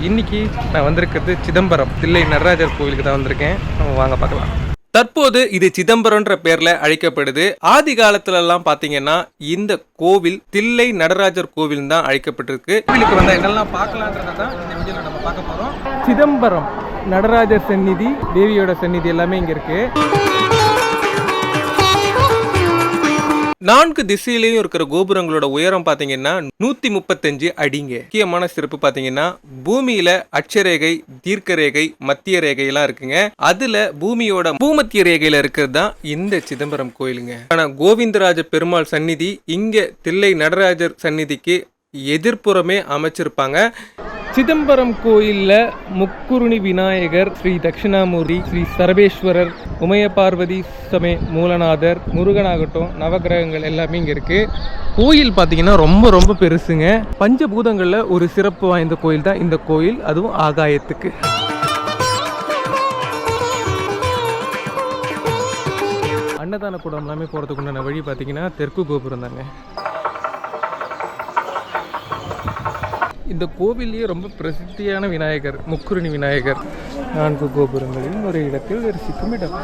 இன்னைக்கு நான் வந்திருக்கிறது சிதம்பரம் தில்லை நடராஜர் கோவிலுக்கு தான் வந்திருக்கேன். வாங்க பார்க்கலாம். தற்போது இது சிதம்பரம்ன்ற பேர்ல அழைக்கப்படுது. ஆதி காலத்துல எல்லாம் பாத்தீங்கன்னா இந்த கோவில் தில்லை நடராஜர் கோவில் தான் அழைக்கப்பட்டிருக்கு. கோவிலுக்கு வந்தால் என்னெல்லாம் பார்க்கலான்றதை தான் இந்த வீடியோவில் நம்ம பார்க்க போகிறோம். சிதம்பரம் நடராஜர் சந்நிதி, தேவியோட சந்நிதி எல்லாமே இங்கே இருக்கு. 4 திசையிலையும் இருக்கிற கோபுரங்களோட உயரம் பாத்தீங்கன்னா 135 அடிங்க. முக்கியமான சிறப்பு பாத்தீங்கன்னா பூமியில அட்சரேகை, தீர்க்க ரேகை, மத்திய ரேகை எல்லாம் இருக்குங்க. அதுல பூமியோட பூமத்திய ரேகையில இருக்கிறது தான் இந்த சிதம்பரம் கோயிலுங்க. ஆனா கோவிந்தராஜ பெருமாள் சந்நிதி இங்க தில்லை நடராஜர் சந்நிதிக்கு எதிர்ப்புறமே அமைச்சிருப்பாங்க. சிதம்பரம் கோயிலில் முக்குருணி விநாயகர், ஸ்ரீ தட்சிணாமூர்த்தி, ஸ்ரீ சரபேஸ்வரர், உமைய பார்வதி சமே மூலநாதர், முருகனாகட்டும், நவகிரகங்கள் எல்லாமே இங்கே இருக்குது. கோயில் பார்த்தீங்கன்னா ரொம்ப பெருசுங்க. பஞ்சபூதங்களில் ஒரு சிறப்பு வாய்ந்த கோயில் தான் இந்த கோயில், அதுவும் ஆகாயத்துக்கு. அன்னதான கூடம் எல்லாமே போகிறதுக்கு உண்டான வழி பார்த்தீங்கன்னா தெற்கு கோபுரம் தாங்க. இந்த கோவிலேயே ரொம்ப பிரசித்தியான விநாயகர் முக்குருணி விநாயகர். 4 கோபுரங்களில் ஒரு இடத்தில் தரிசிக்கும் இடம்.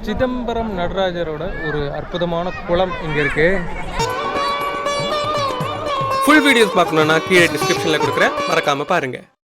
சிதம்பரம் நடராஜரோட ஒரு அற்புதமான குளம் இங்க இருக்கு. ஃபுல் வீடியோஸ் பார்க்கணும்னா கீழே டிஸ்கிரிப்ஷன்ல கொடுக்குறேன், மறக்காம பாருங்க.